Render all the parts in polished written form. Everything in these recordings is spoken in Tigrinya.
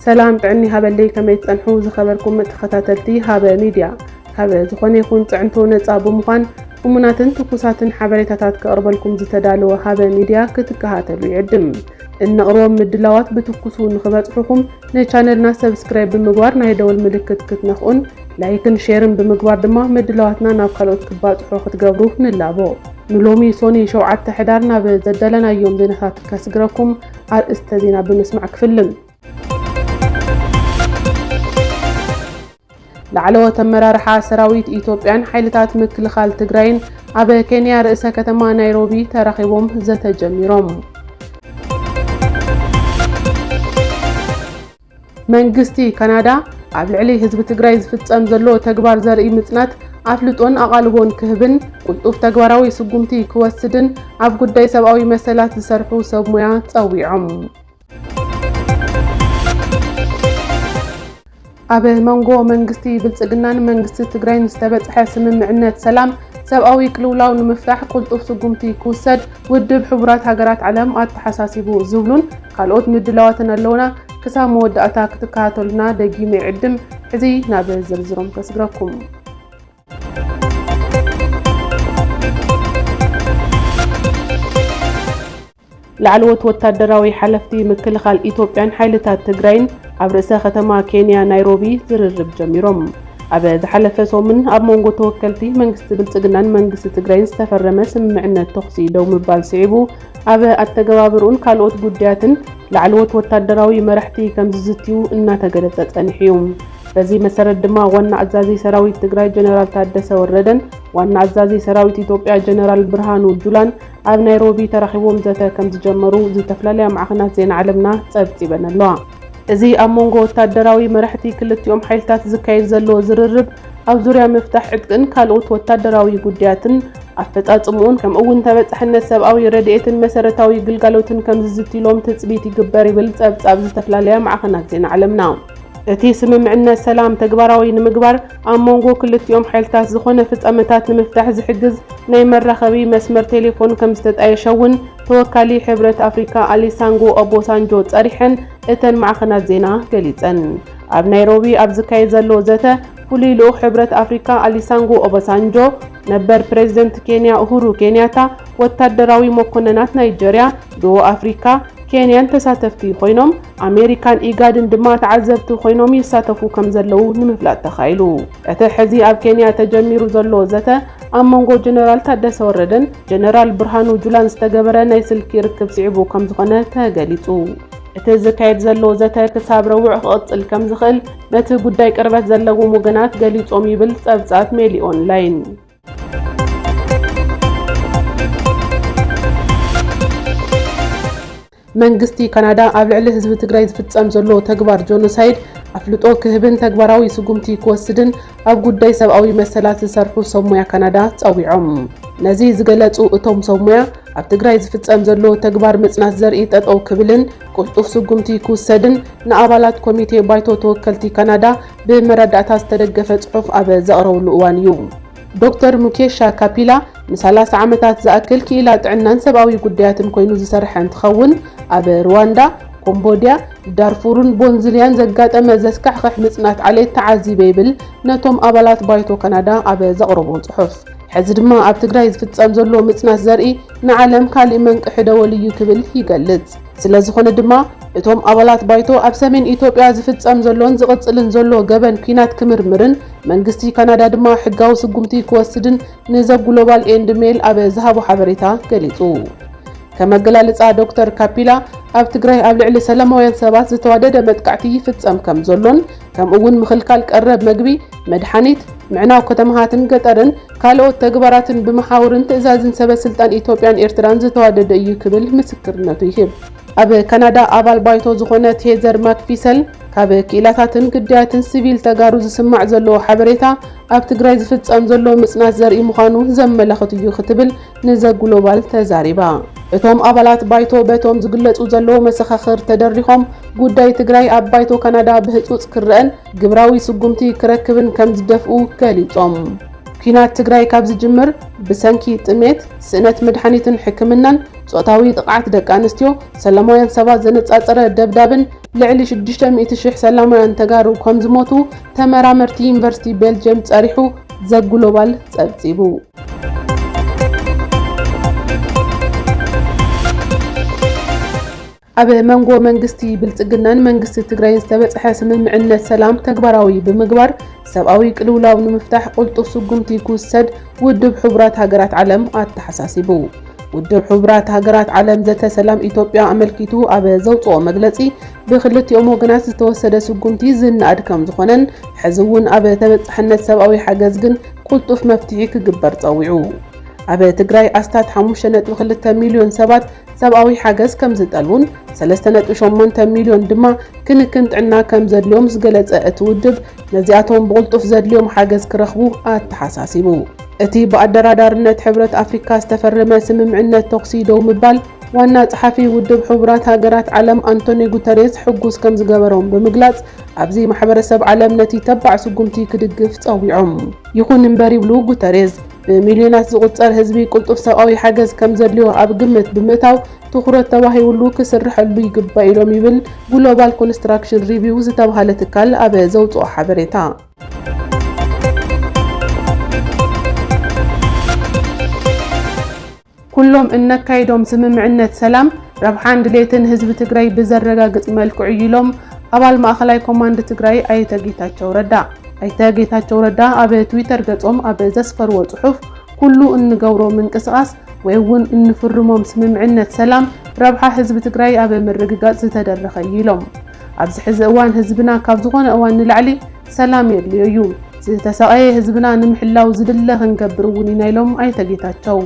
سلام تعني هابلي كما يتصنحو زخبركم تخاتلتي هابا ميديا هابا زخوني يكون تعنتو نصابو مخان ومناتن تكوساتن حبريتاتات كقربلكم زتدالو هابا ميديا كتكهاتلو يعدم إن قروم مدلاوات بتكوسو نخبصحكم نشانلنا سبسكرايب بمغوار نايدول ملكت كتنخون لايكن شيرن بمغوار دما مدلاواتنا ناب خلوت كباصحو ختقبرو نلابو نلومي سوني شوعات تحدارنا بزدلنا يوم زينات كاسقركم على استزينا بنسمع كفلم لعلو تمرارحا سراويت إيثيوبيان حيلتات مكلخال تግራይን ኣብ ኬንያ ርእሰ ከተማ ናይሮቢ ተራኺቦም ዘተጀሚሮም መንግስቲ ካናዳ ኣብ ልዕሊ ህዝቢ ትግራይ ዝፍጸም ዘሎ ተግባር ዘርኢ ምጽናት ኣፍልጦን ኣቓልቦን ክህብን ቁልጡፍ ተግባራዊ ስጉምቲ ክወስድን ኣብ ጉዳይ ሰብኣዊ መሰላት ዝሰርሑ ሰብ ሞያ ጸዊዖም ኣብ መንጎ መንግስቲ ብልጽግናን መንግስቲ ትግራይን ዝተበጽሐ ስምምዕነት ሰላም ሰብኣዊ ቅልውላው ንምፍታሕ ቁልጡፍ ስጉምቲ ክውሰድ ውድብ ሕቡራት ሃገራት ዓለም ኣተሓሳሲቡ ዝብሉን ካልኦት ምድላዋትን ኣለውና ክሳብ መወዳእታ ክትከታተሉና ደጊመ ይዕድም ሕዚ ናብ ዝርዝሮም ከስግረኩም لعلوت وتدراوي حلفتي مكلخال إيثيوبيان حيلتات تግራይን ኣብ ርእሰ ከተማ ኬንያ ናይሮቢ ዝርርብ ጀሚሮም ኣብ ዝሓለፈ ሰሙን ኣብ መንጎ ተወከልቲ መንግስቲ ብልጽግናን መንግስቲ ትግራይን ዝተፈረመ ስምምዕነት ተኽሲ ደው ምባል ስዒቡ ኣብ ኣተገባብሩን ካልኦት ጉዳያትን لعلوት ወተደራዊ መራሕቲ ከም ዝዝትዩ እናተገለጸ ጸኒሑ በዚ መሰረት ድማ ዋና አዛዚ ሰራዊት ትግራይ ጀነራል ታደሰ ወረደን ዋና አዛዚ ሰራዊት ኢትዮጵያ ጀነራል ብርሃኑ ጁላን ኣብ ናይሮቢ ተራኺቦም ዘተ ከም ዝጀመሩ ዝተፈለለየ ማዕኸናት ዜና ዓለምና ጸብጺበን ኣለዋ እዚ ኣብ መንጎ ወተደራዊ መራሕቲ ክልቲኦም ሓይልታት ዝካየድ ዘሎ ዝርርብ ኣብ ዙርያ ምፍታሕ ዕጥቅን ካልኦት ወተደራዊ ጉዳያትን ኣፈጻጽሙን ከምኡውን ተበጻሕነት ሰብኣዊ ረድኤትን መሰረታዊ ግልጋሎትን ከም ዝዝትሎም ትጽቢት ይግበር ይብል ጸብጻብ ዝተፈለለየ ማዕኸናት ዜና ዓለምና እቲ ስምምዕነት ሰላም ተግባራዊ ንምግባር ኣብ መንጎ ክልቲኦም ሓይልታት ዝኾነ ፍጻመታት ንምፍታሕ ዝሕግዝ ናይ መራኸቢ መስመር ቴሌፎን ከም ዝተጣየሸውን ተወካሊ ሕብረት ኣፍሪካ ኣሊሳንጎ ኦቦሳንጆ ጸሪሐን እተን ማዕኸናት ዜና ገሊጸን ኣብ ናይሮቢ ኣብ ዝካየድ ዘሎ ዘተ ፍሉይ ልኡኽ ሕብረት ኣፍሪካ ኣሊሳንጎ ኦቦሳንጆ ነበር ፕሬዝደንት ኬንያ ኡሁሩ ኬንያታ ወታደራዊ መኮንናት ናይጀርያ ደቡብ አፍሪካ ኬንያን ተሳተፍቲ ኮይኖም ኣሜሪካን ኢጋድን ድማ ተዓዘብቲ ኮይኖም ይሳተፉ ከም ዘለው ንምፍላጥ ተኻይሉ እቲ ሕዚ ኣብ ኬንያ ተጀሚሩ ዘሎ ዘተ ኣብ መንጎ ጀነራል ታደሰ ወረደን ጀነራል ብርሃኑ ጁላን ዝተገበረ ናይ ስልኪ ርክብ ስዒቡ ከም ዝኾነ ተገሊጹ እቲ ዝካየድ ዘሎ ዘተ ክሳብ ረቡዕ ክቕጽል ከም ዝኽእል ነቲ ጉዳይ ቅርበት ዘለዎም ወገናት ገሊጾም ይብል ጸብጻብ ሜሊ ኦንላይን መንግስቲ ካናዳ ኣብ ልዕሊ ህዝቢ ትግራይ ዝፍጸም ዘሎ ተግባር ጆኖሳይድ ኣፍልጦ ክህብን ተግባራዊ ስጉምቲ ክወስድን ኣብ ጉዳይ ሰብኣዊ መሰላት ዝሰርሑ ሰብ ሞያ ካናዳ ጸዊዖም ነዚ ዝገለጹ እቶም ሰብ ሞያ ኣብ ትግራይ ዝፍጸም ዘሎ ተግባር ምጽናት ዘርኢ ጠጠው ክብልን ቁልጡፍ ስጉምቲ ክውሰድን ንኣባላት ኮሚቴ ባይቶ ተወከልቲ ካናዳ ብመረዳእታ ዝተደገፈ ጽሑፍ ኣብ ዘቕረብሉ እዋን እዩ ዶክተር ሙኬሻ ካፒላ ን30 ዓመታት ዝኣክል ክኢላ ጥዕናን ሰብኣዊ ጉዳያትን ኮይኑ ዝሰርሐ እንትኸውን ኣብ ሩዋንዳ ኮምቦዲያ ዳርፉርን ቦንዝልያን ዘጋጠመ ዘስካሕክሕ ምጽናት ዓሌት ተዓዚበ ይብል ነቶም ኣባላት ባይቶ ካናዳ ኣብ ዘቕረቦ ጽሑፍ ሕዚ ድማ ኣብ ትግራይ ዝፍጸም ዘሎ ምጽናት ዘርኢ ንዓለም ካልእ መንቅሒ ደወል እዩ ክብል ይገልጽ ስለዝኾነ ድማ እቶም ኣባላት ባይቶ ኣብ ሰሜን ኢትዮጵያ ዝፍጸም ዘሎን ዝቕጽልን ዘሎ ገበን ኩናት ክምርምርን መንግስቲ ካናዳ ድማ ሕጋዊ ስጉምቲ ክወስድን ንዘ ግሎባል ኤንድ ሜል ኣብ ዝሃቦ ሓበሬታ ገሊጹ ከመገላልጻ ዶክተር ካፒላ ኣብ ትግራይ ኣብ ልዕሊ ሰላማውያን ሰባት ዝተዋደደ መጥቃዕቲ ይፍጸም ከም ዘሎን ከምኡውን ምኽልካል ቀረብ መግቢ መድሓኒት ምዕናው ከተማሃትን ገጠርን ካልኦት ተግባራትን ብመሓውርን ትእዛዝን ሰበስልጣን ኢትዮጵያን ኤርትራን ዝተዋደደ እዩ ክብል ምስክርነቱ ይህብ ኣብ ካናዳ ኣባል ባይቶ ዝኾነ ቴዘር ማክፊሰል ካብ ክኢላታትን ግዳያትን ሲቪል ተጋሩ ዝስማዕ ዘሎ ሓበሬታ ኣብ ትግራይ ዝፍጸም ዘሎ ምጽናት ዘርኢ ምዃኑ ዘመላኽት እዩ ክትብል ንዘ ግሎባል ተዛሪባ እቶም ኣባላት ባይቶ በቶም ዝግለጹ ዘለዎ መሰኻኽር ተደሪኾም ጉዳይ ትግራይ ኣብ ባይቶ ካናዳ ብህጹጽ ክርአን ግብራዊ ስጉምቲ ክረክብን ከም ዝደፍኡ ገሊጾም ኩናት ትግራይ ካብ ዝጅምር ብሰንኪ ጥሜት ስእነት መድሓኒትን ሕክምናን ጾታዊ ጥቃዓት ደቂ ኣንስትዮ ሰላማውያን ሰባት ዘነጻጸረ ደብዳብን ልዕሊ 600,000 ሰላማውያን ተጋሩ ከም ዝሞቱ ተመራመርቲ ዩኒቨርሲቲ ቤልጅየም ጸሪሑ ዘግሎባል ጸብጺቡ ኣብ መንጎ መንግስቲ ብልጽግናን መንግስቲ ትግራይን ዝተበጽሐ ስምምዕነት ሰላም ተግባራዊ ብምግባር ሰብኣዊ ቅልውላው ንምፍታሕ ቁልጡፍ ስጉምቲ ክውሰድ ውድብ ሕቡራት ሃገራት ዓለም ኣተሓሳሲቡ ውድብ ሕቡራት ሃገራት ዓለም ዘተ ሰላም ኢትዮጵያ ኣመልኪቱ ኣብ ዘውጽኦ መግለጺ ብክልቲኦም ወገናት ዝተወሰደ ስጉምቲ ዝናኣድ ከም ዝኾነን ሕዚ እውን ኣብ ተበጻሕነት ሰብኣዊ ሓገዝ ግን ቁልጡፍ መፍትሒ ክግበር ጸዊዑ ኣብ ትግራይ ኣስታት 5.2 ሚልዮን ሰባት ሰብኣዊ ሓገዝ ከም ዝጠልቡን 3.8 ሚልዮን ድማ ክንክን ጥዕና ከም ዘድልዮም ዝገለጸ እቲ ውድብ ነዚኣቶም ብቁልጡፍ ዘድልዮም ሓገዝ ክረኽቡ ኣተሓሳሲቡ እቲ ብኣደራዳርነት ሕብረት ኣፍሪካ ዝተፈረመ ስምምዕነት ተኽሲ ደው ምባል ዋና ጸሓፊ ውድብ ሕቡራት ሃገራት ዓለም አንቶኒዮ ጉተሬስ ሕጉስ ከም ዝገበሮም ብምግላጽ ኣብዚ ማሕበረሰብ ዓለም ነቲ ተባዕ ስጉምቲ ክድግፍ ጸዊዖም ይኹን እምበር ይብሉ ጉተሬስ بمليونات زغطر هزبي قلطف سباوي حاجز كم زدليو أب جمت بمتاو تخرج تواهي ولو كسرح اللي يجب إلهم يبل global construction review زتبها لتكال أب زوج وحبرتها كلهم إنك كيدهم سمم عنا سلام ربحان دليتن هزب تجري بزرقة قط ملك عيلهم أول ما أخلي كوماند تجري أي تجيتاتشو ردا أي تجيتاتشو ردا أبي تويتر قطهم أبي زسفر وصحف كله إن جورو من قصاص ويون إن فرمهم سمم عنا سلام ربحا هزب تجري أبي من رجقات زتدرخ عيلهم أبز حز أوان هزبنا كابزغون أوان العلي سلام يليو زتساقي هزبنا نمحلاو زدله نقبروني نايلهم أي تجيتاتشو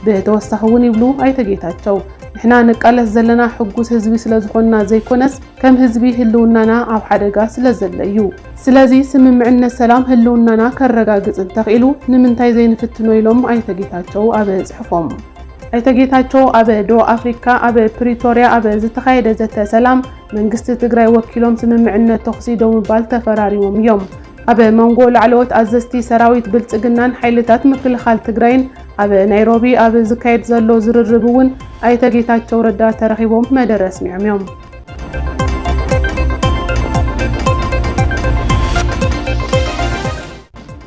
بتوسخون يبلو أي تجيتاتشو إحنا نقلس زلنا حقوس هزبي سلازخونا زي كونس كم هزبي هلوننا أو حدقا سلازليو سلازي سمم عنا سلام هلوننا كالرقاقز انتقلو نمنتاي زي نفتنو يلوم أي تجيتاتشو أبي زحفهم أي تجيتاتشو أبي دو أفريكا أبي بريتوريا أبي زتخايد زت سلام من قصة تجري وكيلهم سمم عنا تقصيدهم بالتا فراريهم يوم أبي منقول علوت أزستي سراويت بلتقنان حيلتات مكل خال تجرين أبي نيروبي أبي زكايت زلو زرربون أي تجيتاتشو ردا ترخيبهم مدرس معهم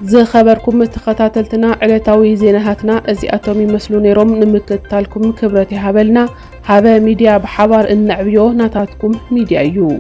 زي خبركم متخطاتلتنا علتاوي زينهاتنا ازياتهم يمسلو نيروم نمكتالكم كبرتي هابلنا هابا ميديا بحوار النعبيو ناتاتكم ميديا يو